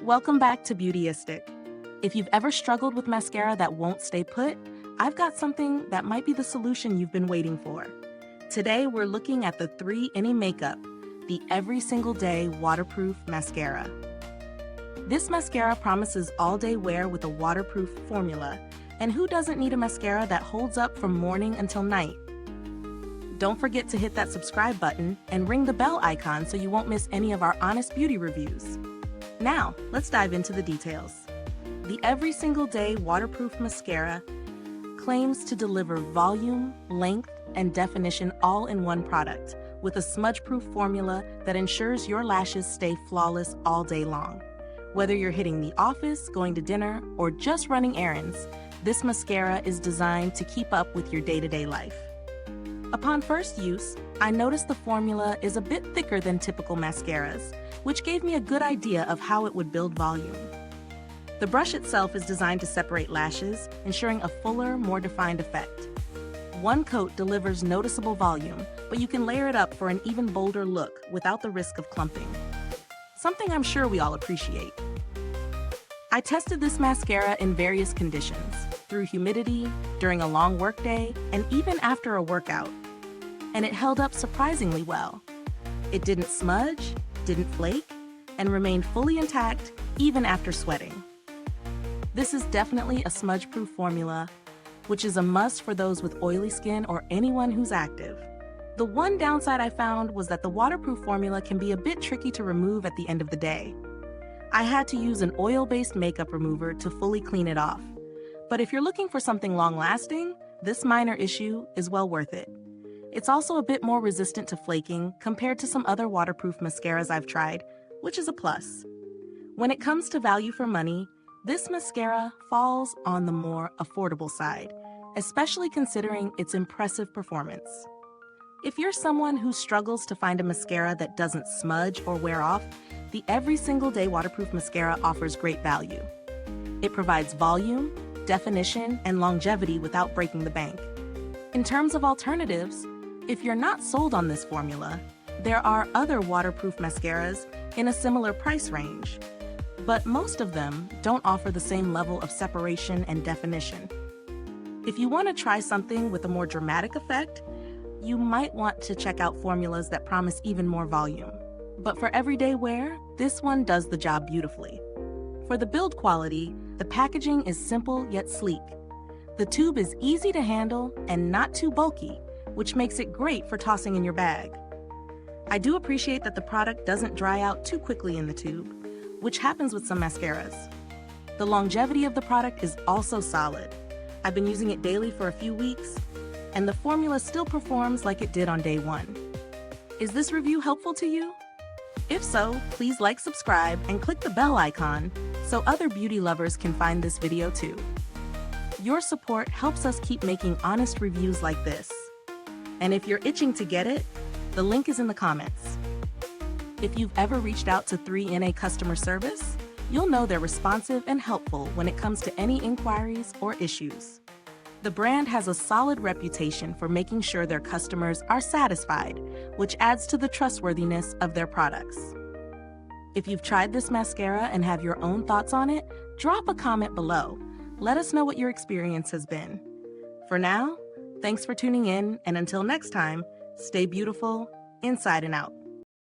Welcome back to Beautyistic. If you've ever struggled with mascara that won't stay put, I've got something that might be the solution you've been waiting for. Today, we're looking at the 3 in a Makeup, the Every Single Day Waterproof Mascara. This mascara promises all-day wear with a waterproof formula, and who doesn't need a mascara that holds up from morning until night? Don't forget to hit that subscribe button and ring the bell icon so you won't miss any of our honest beauty reviews. Now, let's dive into the details. The Every Single Day Waterproof Mascara claims to deliver volume, length, and definition all in one product, with a smudge-proof formula that ensures your lashes stay flawless all day long. Whether you're hitting the office, going to dinner, or just running errands, this mascara is designed to keep up with your day-to-day life. Upon first use, I noticed the formula is a bit thicker than typical mascaras, which gave me a good idea of how it would build volume. The brush itself is designed to separate lashes, ensuring a fuller, more defined effect. One coat delivers noticeable volume, but you can layer it up for an even bolder look without the risk of clumping. Something I'm sure we all appreciate. I tested this mascara in various conditions, through humidity, during a long workday, and even after a workout. And it held up surprisingly well. It didn't smudge, didn't flake, and remained fully intact even after sweating. This is definitely a smudge-proof formula, which is a must for those with oily skin or anyone who's active. The one downside I found was that the waterproof formula can be a bit tricky to remove at the end of the day. I had to use an oil-based makeup remover to fully clean it off. But if you're looking for something long-lasting, this minor issue is well worth it. It's also a bit more resistant to flaking compared to some other waterproof mascaras I've tried, which is a plus. When it comes to value for money, this mascara falls on the more affordable side, especially considering its impressive performance. If you're someone who struggles to find a mascara that doesn't smudge or wear off, the Every Single Day Waterproof Mascara offers great value. It provides volume, definition, and longevity without breaking the bank. In terms of alternatives, if you're not sold on this formula, there are other waterproof mascaras in a similar price range, but most of them don't offer the same level of separation and definition. If you want to try something with a more dramatic effect, you might want to check out formulas that promise even more volume. But for everyday wear, this one does the job beautifully. For the build quality, the packaging is simple yet sleek. The tube is easy to handle and not too bulky, which makes it great for tossing in your bag. I do appreciate that the product doesn't dry out too quickly in the tube, which happens with some mascaras. The longevity of the product is also solid. I've been using it daily for a few weeks, and the formula still performs like it did on day one. Is this review helpful to you? If so, please like, subscribe, and click the bell icon so other beauty lovers can find this video too. Your support helps us keep making honest reviews like this. And if you're itching to get it, the link is in the comments. If you've ever reached out to 3NA customer service, you'll know they're responsive and helpful when it comes to any inquiries or issues. The brand has a solid reputation for making sure their customers are satisfied, which adds to the trustworthiness of their products. If you've tried this mascara and have your own thoughts on it, drop a comment below. Let us know what your experience has been. For now, thanks for tuning in, and until next time, stay beautiful inside and out.